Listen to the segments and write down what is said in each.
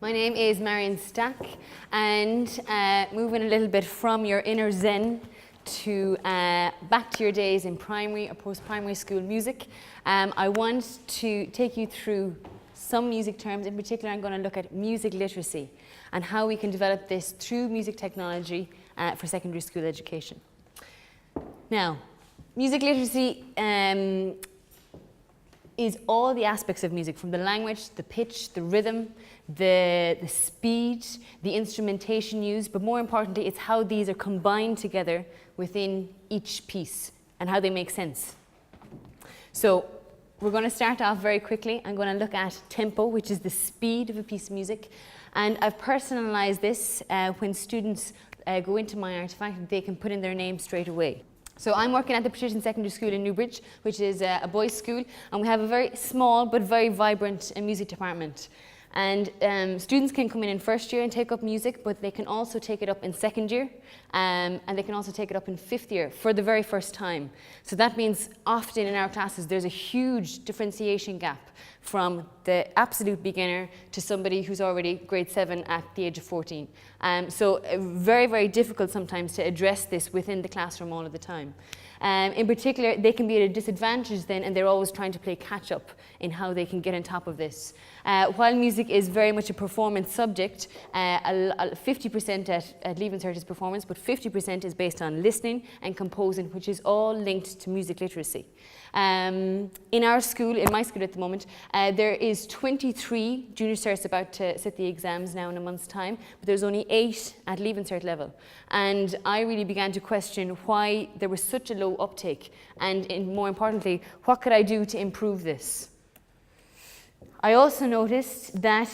My name is Marion Stack, and moving a little bit from your inner zen to back to your days in primary or post-primary school music, I want to take you through some music terms. In particular, I'm going to look at music literacy and how we can develop this through music technology for secondary school education. Now, music literacy is all the aspects of music, from the language, the pitch, the rhythm, the speed, the instrumentation used, but more importantly, it's how these are combined together within each piece and how they make sense. So we're going to start off very quickly. I'm going to look at tempo, which is the speed of a piece of music. And I've personalized this when students go into my artifact, they can put in their name straight away. So I'm working at the Patrician Secondary School in Newbridge, which is a boys' school, and we have a very small but very vibrant music department. And students can come in first year and take up music, but they can also take it up in second year, and they can also take it up in fifth year for the very first time. So that means often in our classes there's a huge differentiation gap from the absolute beginner to somebody who's already grade 7 at the age of 14. So very, very difficult sometimes to address this within the classroom all of the time. In particular, they can be at a disadvantage then, and they're always trying to play catch up in how they can get on top of this. While music is very much a performance subject, 50% at Leaving Cert is performance, but 50% is based on listening and composing, which is all linked to music literacy. In our school, in my school at the moment, there is 23 junior certs about to sit the exams now in a month's time, but there's only 8 at Leaving Cert level. And I really began to question why there was such a low uptake, and more importantly, what could I do to improve this? I also noticed that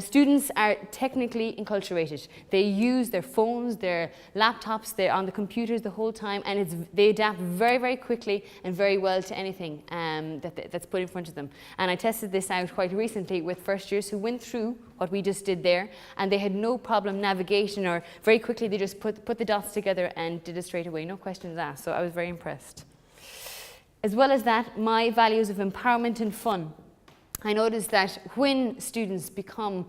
students are technically enculturated. They use their phones, their laptops, they're on the computers the whole time, and they adapt very, very quickly and very well to anything that's put in front of them. And I tested this out quite recently with first years who went through what we just did there, and they had no problem navigating, or very quickly they just put the dots together and did it straight away, no questions asked. So I was very impressed. As well as that, my values of empowerment and fun. I noticed that when students become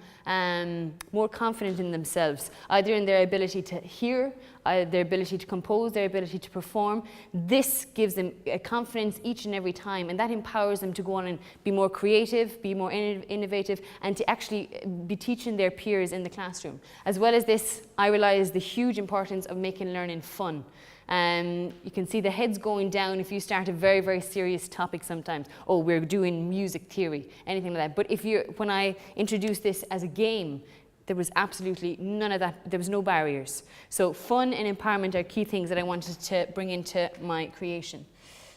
more confident in themselves, either in their ability to hear, their ability to compose, their ability to perform, this gives them a confidence each and every time, and that empowers them to go on and be more creative, be more innovative, and to actually be teaching their peers in the classroom. As well as this, I realised the huge importance of making learning fun. You can see the heads going down if you start a very, very serious topic sometimes. Oh, we're doing music theory, anything like that. But when I introduced this as a game, there was absolutely none of that. There was no barriers. So fun and empowerment are key things that I wanted to bring into my creation.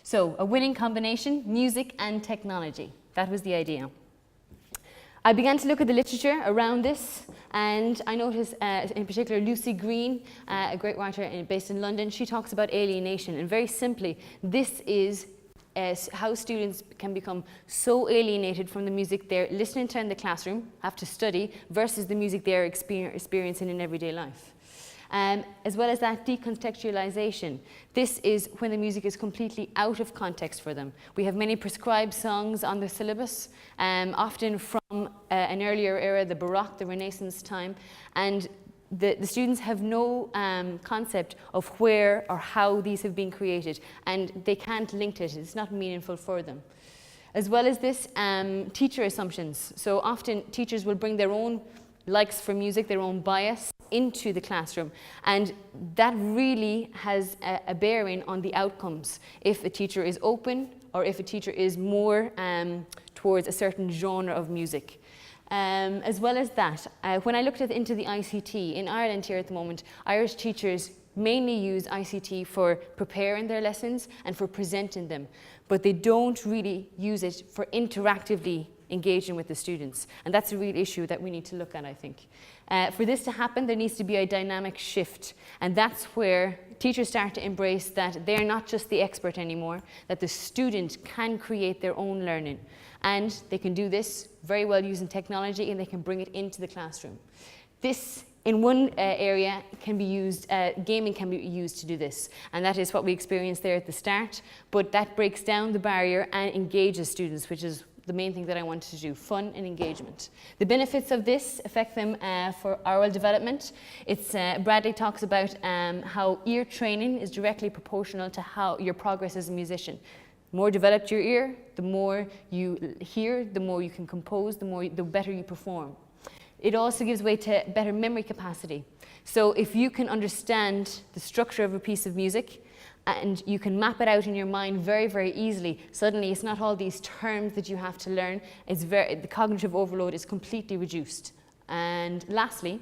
So a winning combination, music and technology. That was the idea. I began to look at the literature around this, and I noticed in particular Lucy Green, a great writer based in London. She talks about alienation, and very simply, this is how students can become so alienated from the music they're listening to in the classroom, have to study, versus the music they're experiencing in everyday life. As well as that, decontextualization. This is when the music is completely out of context for them. We have many prescribed songs on the syllabus, often from an earlier era, the Baroque, the Renaissance time, and the students have no concept of where or how these have been created, and they can't link it. It's not meaningful for them. As well as this, teacher assumptions. So often teachers will bring their own likes for music, their own bias into the classroom, and that really has a bearing on the outcomes. If a teacher is open, or if a teacher is more towards a certain genre of music. As well as that, when I looked into the ICT, in Ireland here at the moment, Irish teachers mainly use ICT for preparing their lessons and for presenting them, but they don't really use it for interactively engaging with the students. And that's a real issue that we need to look at, I think. For this to happen, there needs to be a dynamic shift. And that's where teachers start to embrace that they're not just the expert anymore, that the student can create their own learning. And they can do this very well using technology, and they can bring it into the classroom. This, in one area, can be used, gaming can be used to do this. And that is what we experienced there at the start. But that breaks down the barrier and engages students, which is the main thing that I wanted to do, fun and engagement. The benefits of this affect them for oral development. Bradley talks about how ear training is directly proportional to how your progress as a musician. The more developed your ear, the more you hear, the more you can compose, the better you perform. It also gives way to better memory capacity. So if you can understand the structure of a piece of music, and you can map it out in your mind very, very easily. Suddenly, it's not all these terms that you have to learn. The cognitive overload is completely reduced. And lastly,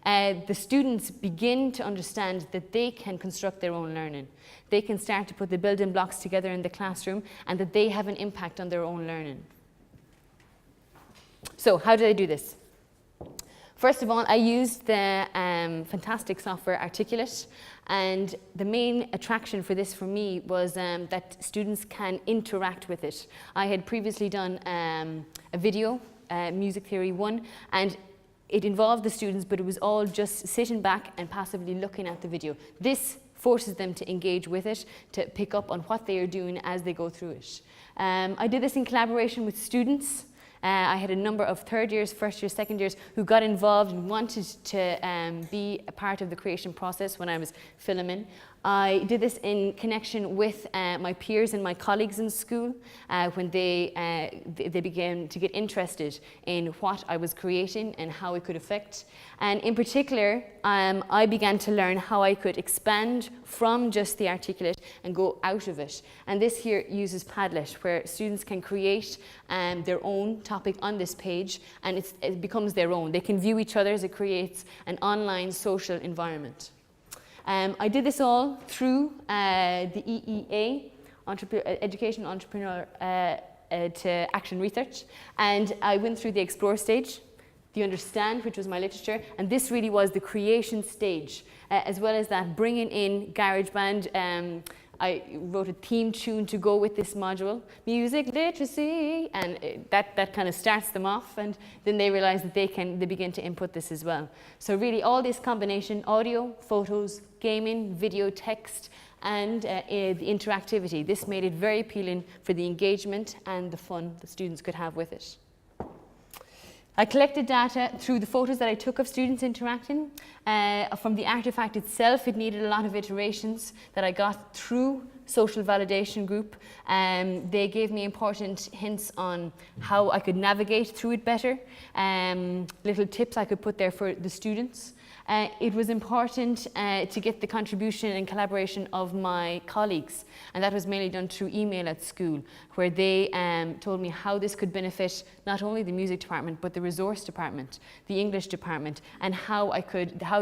the students begin to understand that they can construct their own learning. They can start to put the building blocks together in the classroom, and that they have an impact on their own learning. So how did I do this? First of all, I used the fantastic software Articulate, and the main attraction for this for me was that students can interact with it. I had previously done a video, Music Theory 1, and it involved the students, but it was all just sitting back and passively looking at the video. This forces them to engage with it, to pick up on what they are doing as they go through it. I did this in collaboration with students. I had a number of third years, first years, second years who got involved and wanted to be a part of the creation process when I was filming. I did this in connection with my peers and my colleagues in school when they began to get interested in what I was creating and how it could affect. And in particular, I began to learn how I could expand from just the Articulate and go out of it. And this here uses Padlet, where students can create their own topic on this page, and it becomes their own. They can view each other's. It creates an online social environment. I did this all through the EEA, Education Entrepreneur to Action Research, and I went through the Explore stage, the Understand, which was my literature, and this really was the creation stage, as well as that bringing in GarageBand. I wrote a theme tune to go with this module, music literacy, and that kind of starts them off, and then they realize that they begin to input this as well. So really all this combination, audio, photos, gaming, video, text, and the interactivity, this made it very appealing for the engagement and the fun the students could have with it. I collected data through the photos that I took of students interacting. From the artifact itself, it needed a lot of iterations that I got through social validation group. They gave me important hints on how I could navigate through it better, little tips I could put there for the students. It was important to get the contribution and collaboration of my colleagues, and that was mainly done through email at school, where they told me how this could benefit not only the music department, but the resource department, the English department, and how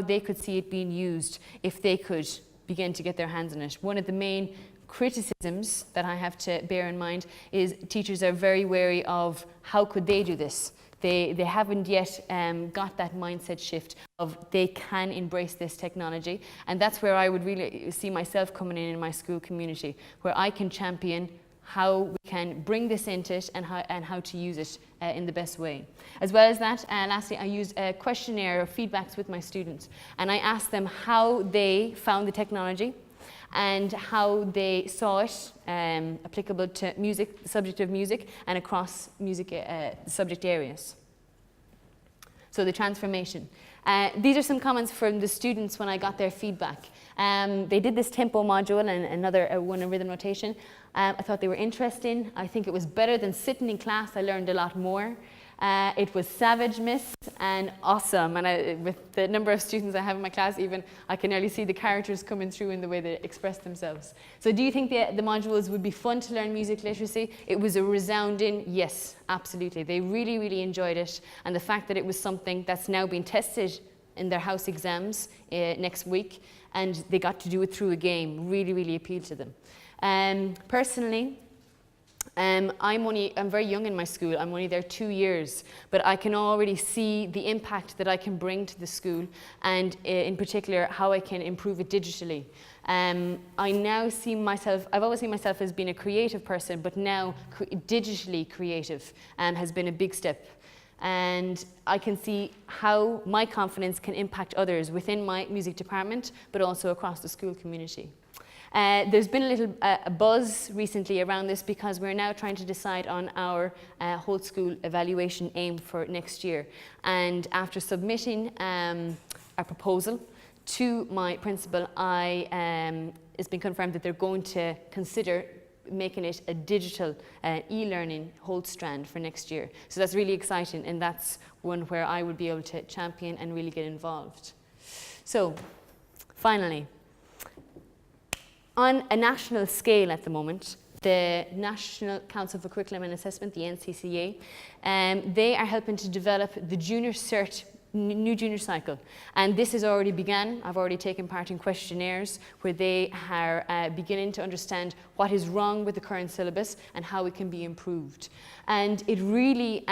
they could see it being used if they could begin to get their hands on it. One of the main criticisms that I have to bear in mind is teachers are very wary of how could they do this. They haven't yet got that mindset shift of they can embrace this technology, and that's where I would really see myself coming in my school community, where I can champion how we can bring this into it and how to use it in the best way. As well as that, lastly, I used a questionnaire of feedbacks with my students, and I asked them how they found the technology and how they saw it applicable to music, the subject of music, and across music subject areas. So the transformation. These are some comments from the students when I got their feedback. They did this tempo module and another one in rhythm notation. I thought they were interesting. I think it was better than sitting in class. I learned a lot more. It was savage, miss, and awesome. And with the number of students I have in my class, even I can nearly see the characters coming through in the way they express themselves. So do you think the modules would be fun to learn music literacy? It was a resounding yes, absolutely. They really, really enjoyed it. And the fact that it was something that's now being tested in their house exams next week, and they got to do it through a game, really, really appealed to them. Personally, I'm very young in my school. I'm only there 2 years, but I can already see the impact that I can bring to the school, and in particular how I can improve it digitally. I now see myself, I've always seen myself as being a creative person, but now digitally creative has been a big step. And I can see how my confidence can impact others within my music department, but also across the school community. There's been a little a buzz recently around this because we're now trying to decide on our whole school evaluation aim for next year. And after submitting a proposal to my principal, it's been confirmed that they're going to consider making it a digital e-learning whole strand for next year. So that's really exciting, and that's one where I would be able to champion and really get involved. So finally, on a national scale at the moment, the National Council for Curriculum and Assessment, the NCCA, they are helping to develop the Junior Cert new junior cycle, and this has already begun. I've already taken part in questionnaires where they are beginning to understand what is wrong with the current syllabus and how it can be improved. And it really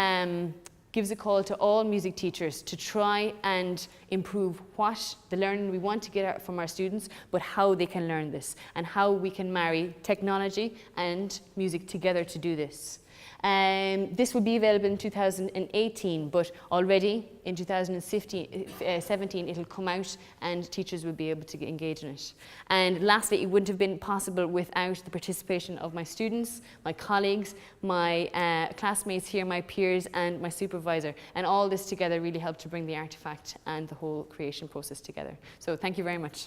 gives a call to all music teachers to try and improve what the learning we want to get out from our students, but how they can learn this and how we can marry technology and music together to do this. This will be available in 2018, but already in 2017 it'll come out and teachers will be able to engage in it. And lastly, it wouldn't have been possible without the participation of my students, my colleagues, my classmates here, my peers, and my supervisor. And all this together really helped to bring the artifact and the whole creation process together. So thank you very much.